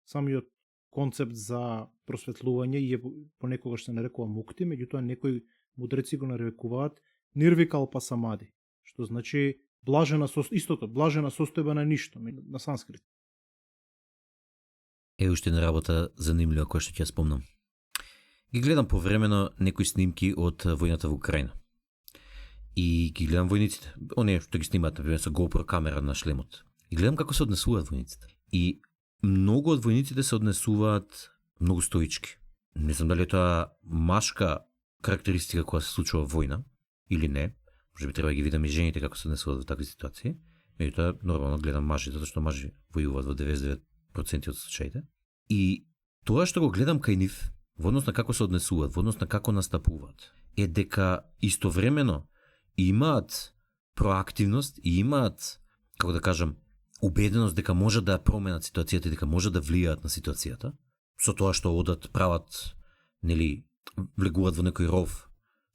самиот концепт за просветлување и понекогаш се нарекува мукти, меѓутоа некои мудреци го нарекуваат нирвикалпа самади, што значи блажена состојба на ништо, на санскрит. Уште една работа занимлива која што ќе ја спомнам. Ги гледам повремено некои снимки од војната во Украина. И ги гледам војниците. Оние што ги снимаат, например, со GoPro камера на шлемот. И гледам како се однесуваат војниците. И многу од војниците се однесуваат многу стоички. Не знам дали е тоа машка карактеристика која се случува во војна или не. Може би треба да ги видам и жените како се однесуваат во такви ситуации. Меѓутоа нормално гледам мажи, затоа што мажи војуваат во 99% од случаите. И тоа што го гледам кај нив, во однос на како се однесуваат, во однос на како настапуваат, е дека истовремено имаат проактивност и имаат, како да кажам, убеденост дека може да променат ситуацијата и дека може да влијаат на ситуацијата, со тоа што одат, прават, нели, влегуваат во некој ров,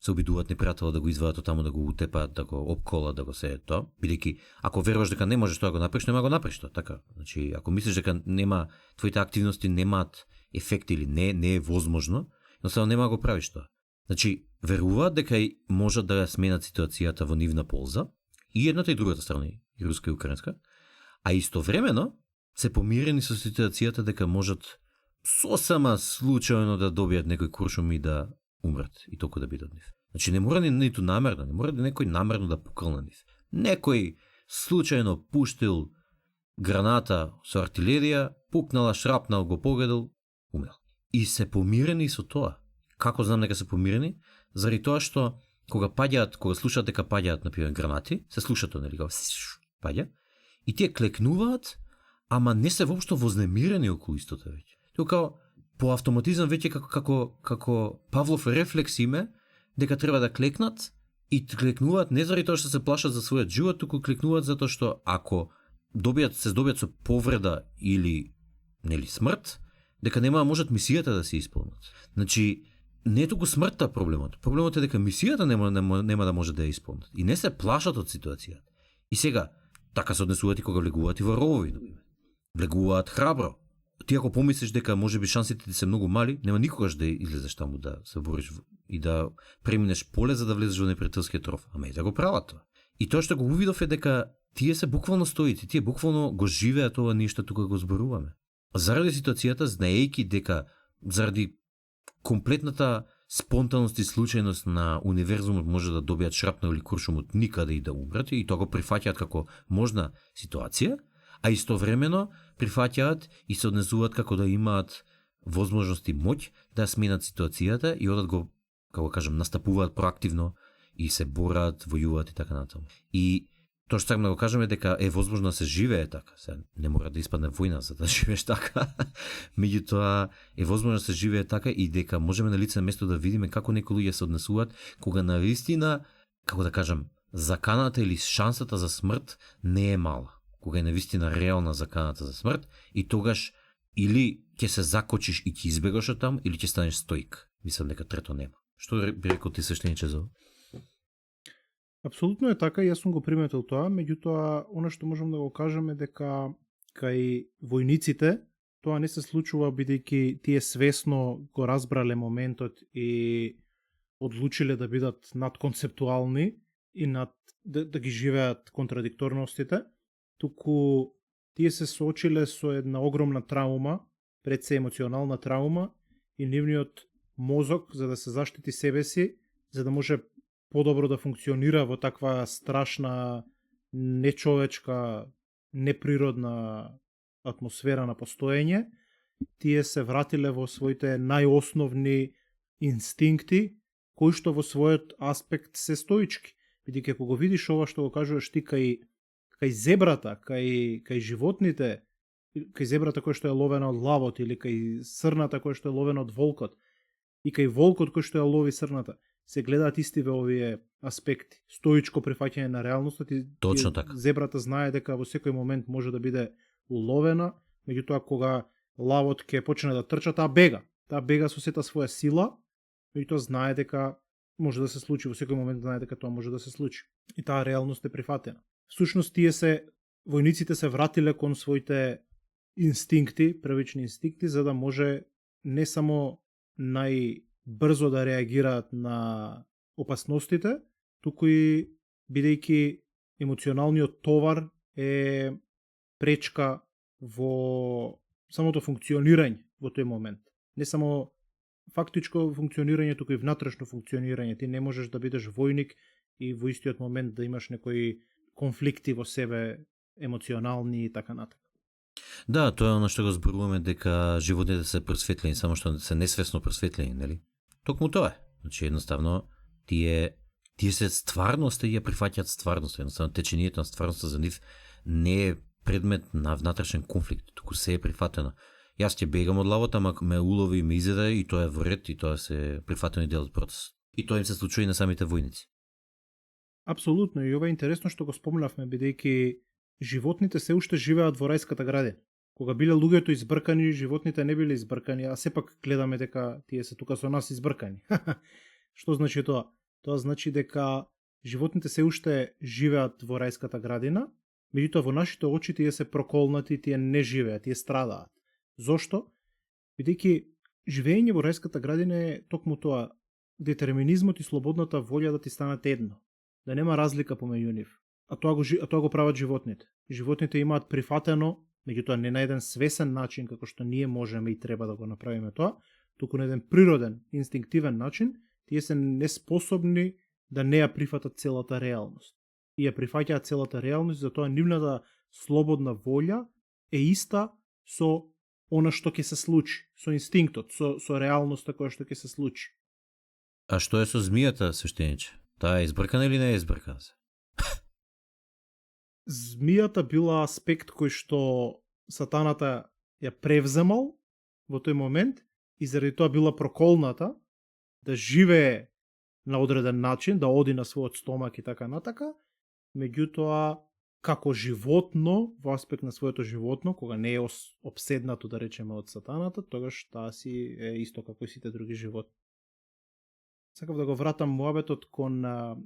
се обидуваат непријателот да го извадат од таму, да го утепаат, да го опколат, да го се тоа, бидејќи ако веруваш дека не можеш тоа да го направиш, нема да го направиш тоа, така. Значи, ако мислиш дека нема твоите активности немаат ефект или не е возможно, но само нема да го правиш тоа. Значи, веруваат дека можат да ја сменат ситуацијата во нивна полза, и едната и другата страна, и руска и украинска, а истовремено се помирени со ситуацијата дека можат сосема случајно да добијат некој куршум и да умрат, и толку да бидат нив. Значи не мора ниту намерно, не мора некој намерно да пукал на нив. Некој случајно пуштил граната со артилерија, пукнала, шрапнал, го погодил, умрел. И се помирени со тоа. Како знам дека се помирени? Заради тоа што кога слушаат дека паѓаат, например, гранати, се слуша тоа, нели, паѓа, и тие клекнуваат, ама не се воопшто вознемирени околу истото веќе. Тоа као по автоматизам веќе како Павлов рефлекс име дека треба да клекнат, и клекнуваат не заради тоа што се плашат за својот живот, туку клекнуваат затоа што ако се здобиат со повреда или нели смрт, дека нема да можат мисијата да се исполнат. Значи не е толку смртта проблемот. Проблемот е дека мисијата нема да може да ја исполнат. И не се плашат од ситуацијата. И сега така се однесуваат и кога влегуваат и во ровови. Влегуваат храбро. Ти ако помислиш дека можеби шансите ти се многу мали, нема никогаш да излезеш таму да се бориш и да преминеш поле за да влезеш во непријателскиот ров. Ама и да го прават тоа. И тоа што го увидов е дека тие се буквално стоици, тие буквално го живеат ова нешто тука го зборуваме. Заради ситуацијата, знаејќи дека заради комплетната спонтаност и случајност на универзумот може да добијат шрапнел или куршум од никаде и да умрат, и тоа го прифаќаат како можна ситуација, а истовремено прифаќаат и се однесуваат како да имаат возможност и моќ да сменат ситуацијата и одат го, како кажам, настапуваат проактивно и се борат, војуваат и така натаму. И тоа што сакам да го кажам е дека е возможно да се живее така. Се не мора да испадне војна за да живееш така. Меѓутоа е возможно да се живее така и дека можеме на лице место да видиме како некои луѓе се однесуваат кога навистина, како да кажам, заканата или шансата за смрт не е мала. Кога е навистина реална заканата за смрт, и тогаш или ќе се закочиш и ќе избегаш од таму, или ќе станеш стоик. Мислам дека трето нема. Што би рекол ти, свештениче, за ова? Апсолутно е така, јас сум го приметил тоа, меѓутоа она што можам да го кажам е дека кај војниците тоа не се случува бидејќи тие свесно го разбрале моментот и одлучиле да бидат надконцептуални и да ги живеат контрадикторностите, туку тие се соочиле со една огромна траума, пред се емоционална траума, и нивниот мозок, за да се заштити себе си, за да може подобро да функционира во таква страшна, нечовечка, неприродна атмосфера на постоење, тие се вратиле во своите најосновни инстинкти, кои што во својот аспект се стоички. Бидејќи ако го видиш ова што го кажуваш ти кај зебрата, кај животните, кај зебрата која што е ловена од лавот, или кај срната која што е ловена од волкот, и кај волкот кој што ја лови срната, се гледаат истиве овие аспекти. Стоичко прифаќање на реалноста. Точно така. Зебрата знае дека во секој момент може да биде уловена, меѓутоа кога лавот ќе почне да трча, таа бега. Таа бега со сета своја сила, меѓутоа знае дека може да се случи, во секој момент знае дека тоа може да се случи. И таа реалност е прифатена. Всушност војниците се вратиле кон своите инстинкти, првични инстинкти, за да може не само најбрзо да реагираат на опасностите, туку и бидејќи емоционалниот товар е пречка во самото функционирање во тој момент. Не само фактичко функционирање, туку и внатрешно функционирање. Ти не можеш да бидеш војник и во истиот момент да имаш некои конфликти во себе, емоционални и така натака. Да, тоа е оно што го зборуваме, дека животните се просветлени, само што се несвесно просветлени, нели? Токму тоа е. Значи, едноставно, тие се стварност и ја прифаќаат стварност. Едноставно, течението на стварноста за нив не е предмет на внатрешен конфликт, туку се е прифатено. Јас ќе бегам од лавот, ама ме улови и ме изеда и тоа е во ред и тоа се прифатено дел од процес. И тоа им се случува и на самите војници. Апсолутно, и ова е интересно што го спомнавме, бидејќи животните се уште живеат во рајската градина. Кога биле луѓето избркани, животните не биле избркани, а сепак гледаме дека тие се тука со нас избркани. Што значи тоа? Тоа значи дека животните се уште живеат во рајската градина, меѓутоа во нашите очи тие се проколнати, тие не живеат, тие страдаат. Зошто? Бидејќи живење во рајската градина е токму тоа, детерминизмот и слободната волја да ти станат едно, да нема разлика помеѓу нив. А тоа го прават животните. Животните имаат прифатено, меѓутоа не на еден свесен начин, како што ние можеме и треба да го направиме тоа, туку на еден природен, инстинктивен начин, тие се неспособни да не ја прифатат целата реалност. И ја прифаќаат целата реалност, затоа нивната слободна волја е иста со она што ќе се случи, со инстинктот, со реалноста која што ќе се случи. А што е со змијата, свештениче? Таа е избркана или не е избркана? Змијата била аспект кој што сатаната ја превземал во тој момент и заради тоа била проколната да живее на одреден начин, да оди на својот стомак и така натака, меѓутоа како животно, во аспект на своето животно, кога не е обседнато, да речеме, од сатаната, тогаш таа си е исто како и сите други животни. Сакав да го вратам муабетот кон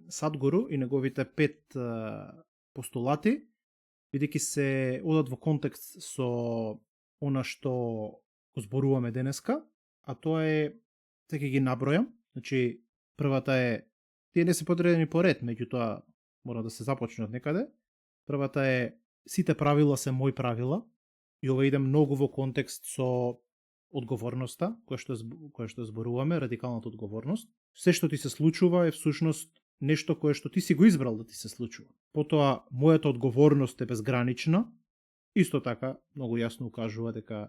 Садгуру и неговите 5 постулати, бидејќи се одат во контекст со она што го зборуваме денеска, а тоа е, сега ги набројам, значи првата е, тие не се подредени по ред, меѓутоа мора да се започне од некаде. Првата е, сите правила се мои правила, и ова иде многу во контекст со одговорноста, која што зборуваме, радикалната одговорност. Се што ти се случува е всушност нешто кое што ти си го избрал да ти се случува. Потоа, мојата одговорност е безгранична, исто така, многу јасно укажува дека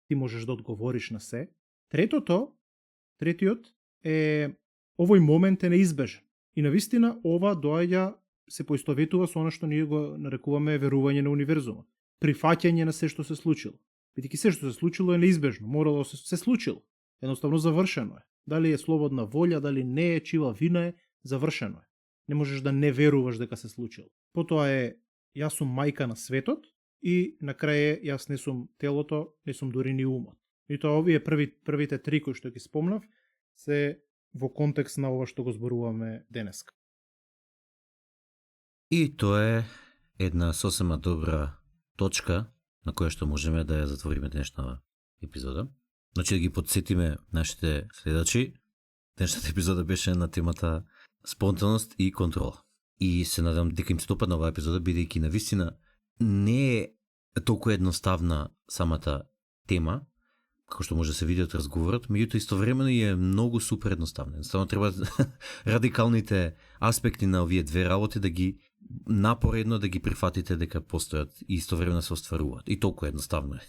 ти можеш да одговориш на се. Третиот е, овој момент е неизбежен. И навистина, ова доаѓа, се поистоветува со оно што ние го нарекуваме верување на универзумот. Прифаќање на се што се случило. Бидејќи се што се случило е неизбежно, морало се случило. Едноставно завршено е. Дали е слободна волја, дали не е, чива вина е, завршено е. Не можеш да не веруваш дека се случило. Потоа е, јас сум мајка на светот и на крај јас не сум телото, не сум дури ни умот. И тоа овие првите 3 кои што ги спомнав се во контекст на ова што го зборуваме денеска. И тоа е една сосема добра точка на која што можеме да ја затвориме денешната епизода. Значи да ги подсетиме нашите следачи, денешната епизода беше на темата спонтаност и контрола. И се надам дека им се допадна оваа епизода, бидејќи навистина не е толку едноставна самата тема, како што може да се види од разговорот, меѓутоа истовремено е многу супер едноставна. Едноставно треба радикалните аспекти на овие две работи да ги напоредно да ги прифатите дека постојат и истовремено се остваруваат. И толку едноставно е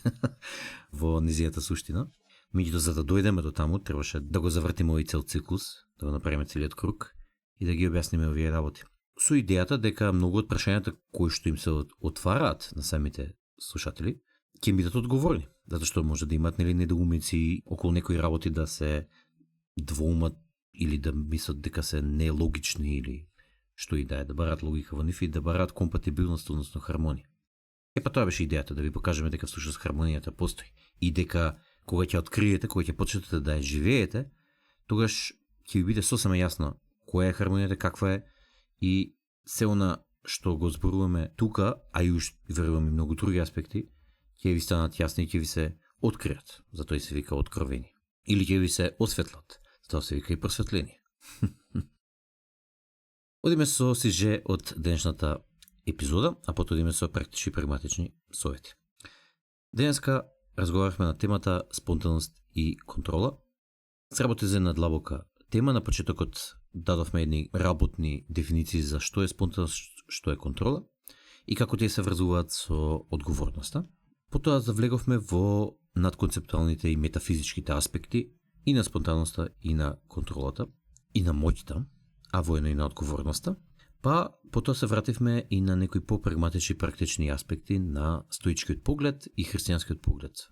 во низината суштина. Меѓутоа, за да дојдеме до таму, требаше да го завртиме овој цел циклус, да го направиме целиот круг и да ги објасниме овие работи. Со идејата дека многу од прашањата кои што им се отвараат на самите слушатели, ќе им бидат одговорни, затоа што може да имат недоумици околу некои работи, да се двоумат или да мислат дека се нелогични или што и да бараат логика во нив и да бараат компатибилност, односно хармонија. Па тоа беше идејата, да ви покажеме дека всушност хармонијата постои и дека кога ќе откриете, кога ќе почнете да ја живеете, тогаш ќе ви биде сосема јасно која е хармонијата, каква е и се она што го зборуваме тука, а и уж верувам и многу други аспекти, ќе ви станат јасни и ќе ви се откријат. Затоа и се вика откровени. Или ќе ви се осветлат. Затоа се вика и просветлени. Одиме со сиже од денешната епизода, а потоа одиме со практични и прагматични совети. Денеска разговарахме на темата спонтаност и контрола. Сработи за една длабока тема. На почетокот дадовме едни работни дефиниции за што е спонтаност, што е контрола и како тие се врзуваат со одговорноста. Потоа завлеговме во надконцептуалните и метафизичките аспекти и на спонтаноста, и на контролата, и на моќта, а воено и на одговорноста. Па потоа се вративме и на некои попрагматични практични аспекти на стоичкиот поглед и христијанскиот поглед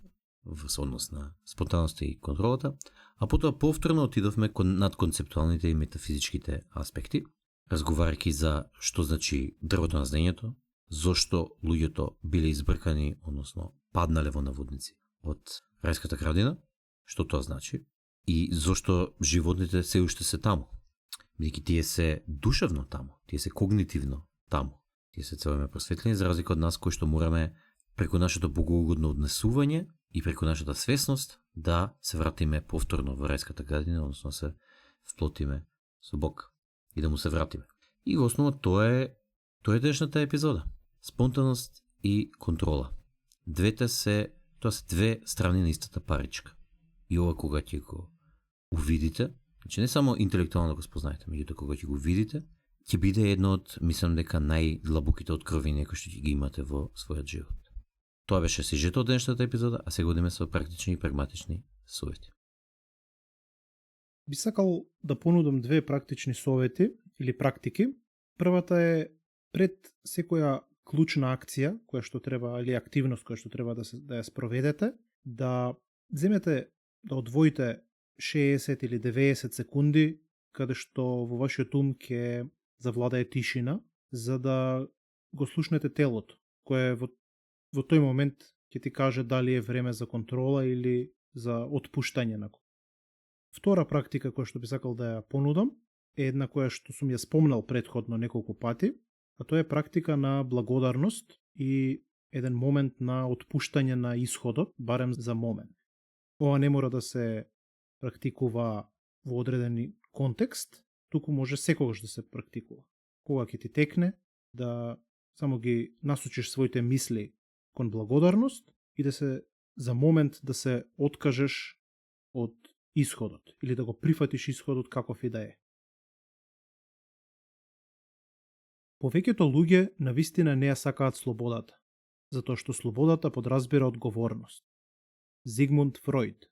во однос на спонтаноста и контролата, а потоа повторно отидовме кон надконцептуалните и метафизичките аспекти, разговарајќи за што значи дрвото на знаењето, зошто луѓето биле избркани, односно паднале во наводници од рајската градина, што тоа значи, и зошто животните се уште се таму. Бидејќи тие се душевно таму, тие се когнитивно таму, тие се целеме просветлени, за разлика од нас кои што мораме преку нашето богоугодно однесување и преку нашата свесност да се вратиме повторно во рајската градина, односно се вплотиме со Бог и да му се вратиме. И во основа тоа е денешната епизода. Спонтаност и контрола. Тоа се две страни на истата паричка. И ова кога ќе го увидите, значи не само интелектуално го спознаете, меѓутоа кога ќе го видите, ќе биде едно од, мислам дека, најдлабоките откровенија кои што ќе ги имате во својот живот. Тоа беше сюжетот од денешната епизода, а сега одиме со практични и прагматични совети. Би сакал да понудам две практични совети или практики. Првата е пред секоја клучна акција, која што треба, или активност која што треба да ја спроведете, да земете, да одвоите 60 или 90 секунди, каде што во вашиот ум ќе завладае тишина, за да го слушнете телото, кое во тој момент ќе ти каже дали е време за контрола или за отпуштање на. Втора практика која што би сакал да ја понудам е една која што сум ја спомнал претходно неколку пати, а тоа е практика на благодарност и еден момент на отпуштање на исходот, барем за момент. Ова не мора да се практикува во одреден контекст, туку може секогаш да се практикува. Кога ќе ти текне, да само ги насочиш своите мисли кон благодарност и да се за момент да се откажеш од исходот или да го прифатиш исходот каков и да е. Повеќето луѓе навистина не ја сакаат слободата, затоа што слободата подразбира одговорност. Зигмунд Фройд.